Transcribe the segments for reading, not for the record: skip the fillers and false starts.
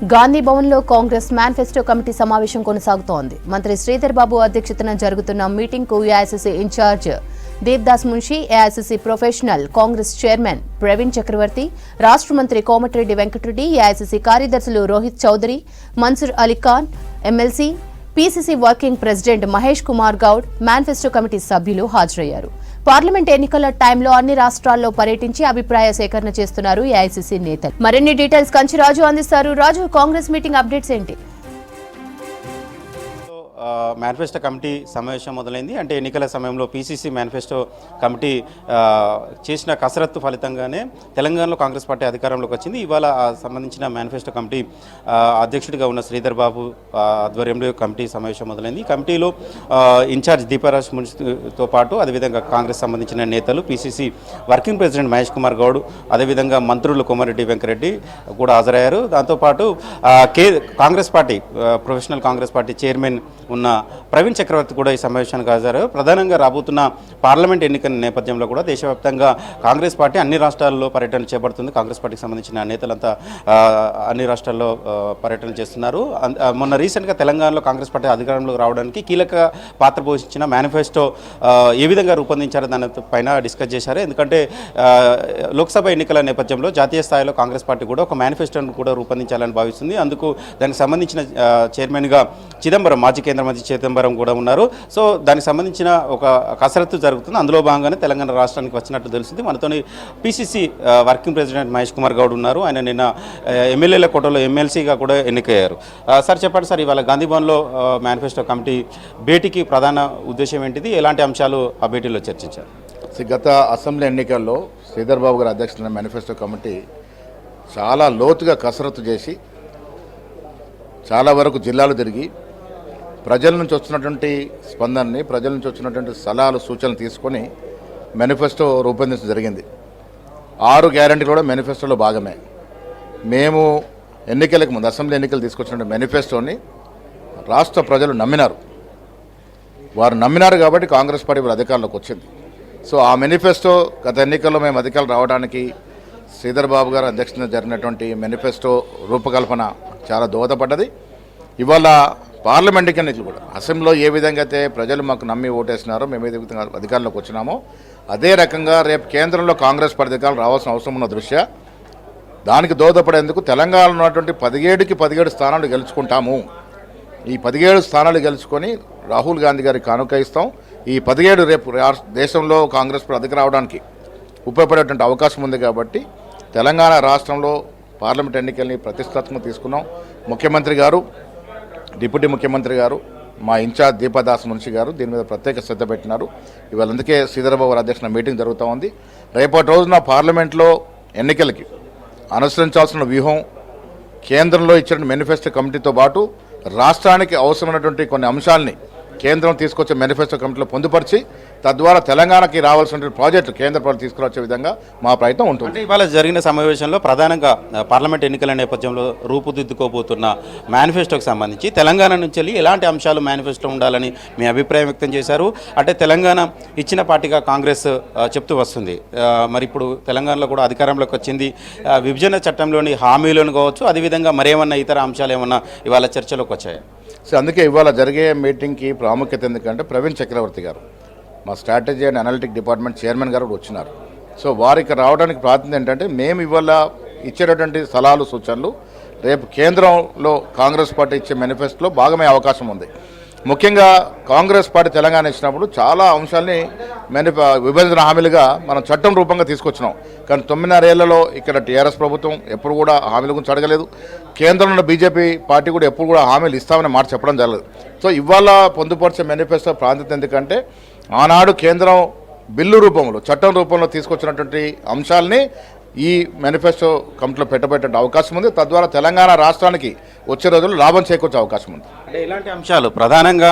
గాంధీ భవన్లో Congress manifesto committee సమావేశం కొనసాగుతోంది. మంత్రి శ్రీధర్ బాబు అధ్యక్షతన జరుగుతున్న మీటింగ్కు AICC in-charge Devdas Munshi, AICC professional Congress chairman Praveen Chakravarthy, రాష్ట్ర మంత్రి కోమటిరెడ్డి వెంకటరెడ్డి, ఏఐసీసీ కార్యదర్శులు Rohit Chaudhary, Mansoor Ali Khan, MLC, PCC working president Mahesh Kumar Goud, manifesto committee సభ్యులు హాజరయ్యారు. పార్లమెంట్ ఎన్నికల టైంలో అన్ని రాష్ట్రాల్లో పర్యటించి అభిప్రాయ సేకరణ చేస్తున్నారు ఏఐసీసీ నేతలు. మరిన్ని డీటెయిల్స్ కంచి రాజు అందిస్తారు. రాజు, కాంగ్రెస్ మీటింగ్ అప్డేట్స్ ఏంటి? మేనిఫెస్టో కమిటీ సమావేశం మొదలైంది. అంటే ఎన్నికల సమయంలో పీసీసీ మేనిఫెస్టో కమిటీ చేసిన కసరత్తు ఫలితంగానే తెలంగాణలో కాంగ్రెస్ పార్టీ అధికారంలోకి వచ్చింది. ఇవాళ సంబంధించిన మేనిఫెస్టో కమిటీ అధ్యక్షుడిగా ఉన్న శ్రీధర్ బాబు ఆధ్వర్యంలో కమిటీ సమావేశం మొదలైంది. ఈ కమిటీలో ఇన్ఛార్జ్ దీపారాజ్ మున్సితో పాటు అదేవిధంగా కాంగ్రెస్ సంబంధించిన నేతలు, PCC working president Mahesh Kumar Goud, అదేవిధంగా మంత్రులు కోమటిరెడ్డి వెంకటరెడ్డి కూడా హాజరయ్యారు. దాంతోపాటు Congress party professional Congress party chairman ఉన్న ప్రవీణ్ చక్రవర్తి కూడా ఈ సమావేశానికి హాజరయ్యారు. ప్రధానంగా రాబోతున్న పార్లమెంట్ ఎన్నికల నేపథ్యంలో కూడా దేశవ్యాప్తంగా కాంగ్రెస్ పార్టీ అన్ని రాష్ట్రాల్లో పర్యటన చేపడుతుంది. కాంగ్రెస్ పార్టీకి సంబంధించిన నేతలంతా అన్ని రాష్ట్రాల్లో పర్యటన చేస్తున్నారు. మొన్న రీసెంట్గా తెలంగాణలో కాంగ్రెస్ పార్టీ అధికారంలోకి రావడానికి కీలక పాత్ర పోషించిన మేనిఫెస్టో ఏ విధంగా రూపొందించారో దానిపైన డిస్కస్ చేశారు. ఎందుకంటే లోక్సభ ఎన్నికల నేపథ్యంలో జాతీయ స్థాయిలో కాంగ్రెస్ పార్టీ కూడా ఒక మేనిఫెస్టోను కూడా రూపొందించాలని భావిస్తుంది. అందుకు దానికి సంబంధించిన చైర్మన్గా చిదంబరం, మాజీ కేంద్ర మంత్రి చిదంబరం కూడా ఉన్నారు. సో దానికి సంబంధించిన ఒక కసరత్తు జరుగుతుంది. అందులో భాగంగానే తెలంగాణ రాష్ట్రానికి వచ్చినట్టు తెలిసింది. మనతోని PCC working president Mahesh Kumar Goud ఉన్నారు. ఆయన నిన్న ఎమ్మెల్యేల కోటలో ఎమ్మెల్సీగా కూడా ఎన్నికయ్యారు. సార్ చెప్పండి సార్, ఇవాళ గాంధీ భవన్లో మేనిఫెస్టో కమిటీ భేటీకి ప్రధాన ఉద్దేశం ఏంటిది? ఎలాంటి అంశాలు ఆ భేటీలో చర్చించారు? గత అసెంబ్లీ ఎన్నికల్లో శ్రీధర్ బాబు గారి అధ్యక్షతన మేనిఫెస్టో కమిటీ చాలా లోతుగా కసరత్తు చేసి చాలా వరకు జిల్లాలు తిరిగి ప్రజల నుంచి వచ్చినటువంటి స్పందనని, ప్రజల నుంచి వచ్చినటువంటి సలహాలు, సూచనలు తీసుకొని మేనిఫెస్టో రూపొందించడం జరిగింది. 6 గ్యారెంటీలు కూడా మేనిఫెస్టోలో భాగమే. మేము ఎన్నికలకు ముందు అసెంబ్లీ ఎన్నికలు తీసుకొచ్చినటువంటి మేనిఫెస్టోని రాష్ట్ర ప్రజలు నమ్మినారు. వారు నమ్మినారు కాబట్టి కాంగ్రెస్ పార్టీ అధికారంలోకి వచ్చింది. సో ఆ మేనిఫెస్టో గత ఎన్నికల్లో మేము అధికారులు రావడానికి శ్రీధర్ బాబు గారు అధ్యక్షతన జరిగినటువంటి మేనిఫెస్టో రూపకల్పన చాలా దోహదపడ్డది. ఇవాళ పార్లమెంట్ ఎన్నికలు కూడా అసెంబ్లీలో ఏ విధంగా అయితే ప్రజలు మాకు నమ్మి ఓటేసినారో, మేము ఏ విధంగా అధికారంలోకి వచ్చినామో అదే రకంగా రేపు కేంద్రంలో కాంగ్రెస్ పార్టీ అధికారులు రావాల్సిన అవసరం ఉన్న దృష్ట్యా దానికి దోహదపడేందుకు తెలంగాణలో ఉన్నటువంటి 17కి 17 స్థానాలు గెలుచుకుంటాము. ఈ 17 స్థానాలు గెలుచుకొని రాహుల్ గాంధీ గారికి కానుక ఇస్తాం. ఈ 17 రేపు దేశంలో కాంగ్రెస్ పార్టీ అధికారం రావడానికి ఉపయోగపడేటువంటి అవకాశం ఉంది. కాబట్టి తెలంగాణ రాష్ట్రంలో పార్లమెంట్ ఎన్నికల్ని ప్రతిష్టాత్మకంగా తీసుకున్నాం. ముఖ్యమంత్రి గారు, డిప్యూటీ ముఖ్యమంత్రి గారు, మా ఇన్ఛార్జ్ దీపాదాస్ మున్షి గారు దీని మీద ప్రత్యేక శ్రద్ధ పెట్టినారు. ఇవాళ అందుకే శ్రీధర్ బాబు గారి అధ్యక్షతన మీటింగ్ జరుగుతూ ఉంది. రేపటి రోజున పార్లమెంట్లో ఎన్నికలకి అనుసరించాల్సిన వ్యూహం, కేంద్రంలో ఇచ్చిన మేనిఫెస్టో కమిటీతో పాటు రాష్ట్రానికి అవసరమైనటువంటి కొన్ని అంశాలని కేంద్రం తీసుకొచ్చే మేనిఫెస్టో కమిటీలో పొందుపరిచి తద్వారా తెలంగాణకి రావాల్సిన ప్రాజెక్టులు కేంద్ర ప్రభుత్వం తీసుకురావచ్చే విధంగా మా ప్రయత్నం ఉంటుంది. అంటే ఇవాళ జరిగిన సమావేశంలో ప్రధానంగా పార్లమెంట్ ఎన్నికల నేపథ్యంలో రూపుదిద్దుకోబోతున్న మేనిఫెస్టోకి సంబంధించి తెలంగాణ నుంచి వెళ్ళి ఎలాంటి అంశాలు మేనిఫెస్టో ఉండాలని మీ అభిప్రాయం వ్యక్తం చేశారు. అంటే తెలంగాణ ఇచ్చిన పార్టీగా కాంగ్రెస్ చెప్తూ వస్తుంది. మరి ఇప్పుడు తెలంగాణలో కూడా అధికారంలోకి వచ్చింది. విభజన చట్టంలోని హామీలను కావచ్చు, అదేవిధంగా మరేమన్నా ఇతర అంశాలు ఏమన్నా ఇవాళ చర్చలోకి వచ్చాయి? సో అందుకే ఇవాళ జరిగే మీటింగ్కి ప్రాముఖ్యత ఎందుకంటే ప్రవీణ్ చక్రవర్తి గారు, మా strategy and analytic department chairman గారు కూడా వచ్చినారు. సో వారికి రావడానికి ప్రాధాన్యత ఏంటంటే మేము ఇవాళ ఇచ్చేటటువంటి సలహాలు, సూచనలు రేపు కేంద్రంలో కాంగ్రెస్ పార్టీ ఇచ్చే మేనిఫెస్టోలో భాగమయ్యే అవకాశం ఉంది. ముఖ్యంగా కాంగ్రెస్ పార్టీ తెలంగాణ ఇచ్చినప్పుడు చాలా అంశాలని విభజన హామీలుగా మనం చట్టం రూపంగా తీసుకొచ్చినాం. కానీ 9.5 ఏళ్లలో ఇక్కడ టీఆర్ఎస్ ప్రభుత్వం ఎప్పుడు కూడా హామీల గురించి అడగలేదు. కేంద్రంలో ఉన్న బీజేపీ పార్టీ కూడా ఎప్పుడు కూడా హామీలు ఇస్తామని మాట చెప్పడం జరగలేదు. సో ఇవాళ పొందుపరిచే మేనిఫెస్టో ప్రాధాన్యత ఎందుకంటే ఆనాడు కేంద్రం బిల్లు రూపంలో, చట్టం రూపంలో తీసుకొచ్చినటువంటి అంశాలని ఈ మేనిఫెస్టో కమిటీలో పెట్టబెట్టే అవకాశం ఉంది. తద్వారా తెలంగాణ రాష్ట్రానికి వచ్చే రోజుల్లో లాభం చేకూర్చే అవకాశం ఉంది. అంటే ఇలాంటి అంశాలు ప్రధానంగా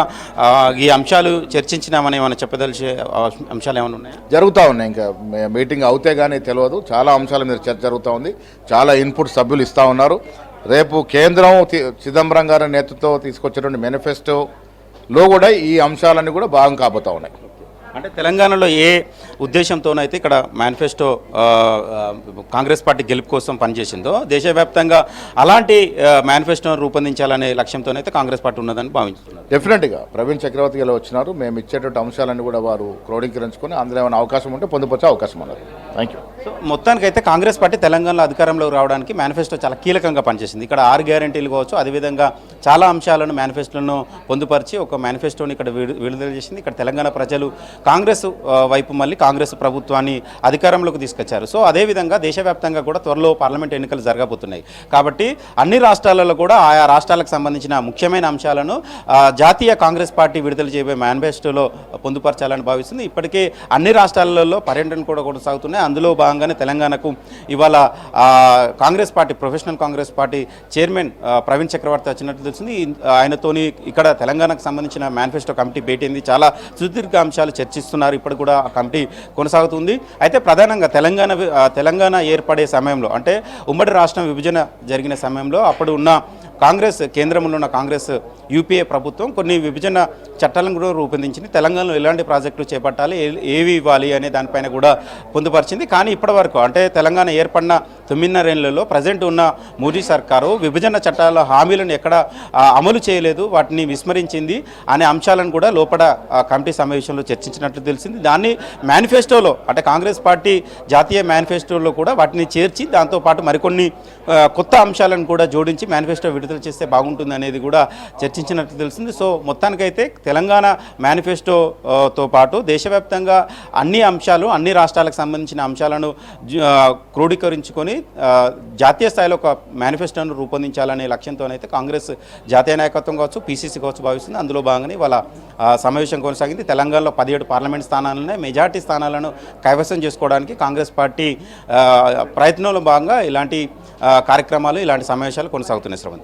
ఈ అంశాలు చర్చించినామని ఏమైనా చెప్పదలిచే అంశాలు ఏమైనా ఉన్నాయా? జరుగుతూ ఉన్నాయి. ఇంకా మీటింగ్ అవుతే కానీ తెలియదు. చాలా అంశాల మీద చర్చ జరుగుతూ ఉంది. చాలా ఇన్పుట్ సభ్యులు ఇస్తూ ఉన్నారు. రేపు కేంద్రం చిదంబరం గారి నేతృత్వంతో తీసుకొచ్చేటువంటి మేనిఫెస్టోలో కూడా ఈ అంశాలన్నీ కూడా భాగం కాబోతూ ఉన్నాయి. అంటే తెలంగాణలో ఏ ఉద్దేశంతోనైతే ఇక్కడ మేనిఫెస్టో కాంగ్రెస్ పార్టీ గెలుపు కోసం పనిచేసిందో దేశవ్యాప్తంగా అలాంటి మేనిఫెస్టోను రూపొందించాలనే లక్ష్యంతోనైతే కాంగ్రెస్ పార్టీ ఉన్నదని భావించుతున్నారు. డెఫినెట్గా ప్రవీణ్ చక్రవర్తి గారు వచ్చినారు. మేము ఇచ్చేటువంటి అంశాలన్నీ కూడా వారు క్రోడీకరించుకొని అందులో ఏమైనా అవకాశం ఉంటే పొందుపరిచే అవకాశం ఉన్నారు. Thank you. సో మొత్తానికైతే కాంగ్రెస్ పార్టీ తెలంగాణలో అధికారంలోకి రావడానికి మేనిఫెస్టో చాలా కీలకంగా పనిచేసింది. ఇక్కడ 6 గ్యారెంటీలు కావచ్చు, అదేవిధంగా చాలా అంశాలను మేనిఫెస్టోను పొందుపరిచి ఒక మేనిఫెస్టోని ఇక్కడ విడుదల చేసింది. ఇక్కడ తెలంగాణ ప్రజలు కాంగ్రెస్ వైపు మళ్ళీ కాంగ్రెస్ ప్రభుత్వాన్ని అధికారంలోకి తీసుకొచ్చారు. సో అదేవిధంగా దేశవ్యాప్తంగా కూడా త్వరలో పార్లమెంట్ ఎన్నికలు జరగబోతున్నాయి కాబట్టి అన్ని రాష్ట్రాలలో కూడా ఆయా రాష్ట్రాలకు సంబంధించిన ముఖ్యమైన అంశాలను జాతీయ కాంగ్రెస్ పార్టీ విడుదల చేయబోయే మేనిఫెస్టోలో పొందుపరచాలని భావిస్తుంది. ఇప్పటికే అన్ని రాష్ట్రాలలో పర్యటన కూడా కొనసాగుతున్నాయి. అందులో భాగంగానే తెలంగాణకు ఇవాళ Congress party professional Congress party chairman Praveen Chakravarthy వచ్చినట్టు తెలిసింది. ఆయనతోని ఇక్కడ తెలంగాణకు సంబంధించిన మేనిఫెస్టో కమిటీ భేటీ అయింది. చాలా సుదీర్ఘ అంశాలు చర్చిస్తున్నారు. ఇప్పుడు కూడా ఆ కమిటీ కొనసాగుతుంది. అయితే ప్రధానంగా తెలంగాణ ఏర్పడే సమయంలో అంటే ఉమ్మడి రాష్ట్రం విభజన జరిగిన సమయంలో అప్పుడు ఉన్న కాంగ్రెస్ కేంద్రంలో ఉన్న కాంగ్రెస్ యూపీఏ ప్రభుత్వం కొన్ని విభజన చట్టాలను కూడా రూపొందించింది. తెలంగాణలో ఎలాంటి ప్రాజెక్టులు చేపట్టాలి, ఏవి ఇవ్వాలి అనే దానిపైన కూడా పొందుపరిచింది. కానీ ఇప్పటివరకు అంటే తెలంగాణ ఏర్పడిన 9.5 ఏళ్లలో ప్రజెంట్ ఉన్న మోదీ సర్కారు విభజన చట్టాల హామీలను ఎక్కడ అమలు చేయలేదు, వాటిని విస్మరించింది అనే అంశాలను కూడా లోపల కమిటీ సమావేశంలో చర్చించినట్లు తెలిసింది. దాన్ని మేనిఫెస్టోలో అంటే కాంగ్రెస్ పార్టీ జాతీయ మేనిఫెస్టోలో కూడా వాటిని చేర్చి దాంతోపాటు మరికొన్ని కొత్త అంశాలను కూడా జోడించి మేనిఫెస్టో విడుదల చేస్తే బాగుంటుంది అనేది కూడా చర్చించినట్లు తెలిసింది. సో మొత్తానికైతే తెలంగాణ మేనిఫెస్టోతో పాటు దేశవ్యాప్తంగా అన్ని అంశాలు అన్ని రాష్ట్రాలకు సంబంధించిన అంశాలను క్రోడీకరించుకొని జాతీయ స్థాయిలో ఒక మేనిఫెస్టోను రూపొందించాలనే లక్ష్యంతోనైతే కాంగ్రెస్ జాతీయ నాయకత్వం కావచ్చు, పీసీసీ కావచ్చు భావిస్తుంది. అందులో భాగంగానే వాళ్ళ సమావేశం కొనసాగింది. తెలంగాణలో 17 పార్లమెంట్ స్థానాలనే మెజార్టీ స్థానాలను కైవసం చేసుకోవడానికి కాంగ్రెస్ పార్టీ ప్రయత్నంలో భాగంగా ఇలాంటి కార్యక్రమాలు ఇలాంటి సమావేశాలు కొనసాగుతున్నాయి. శ్రవంతి.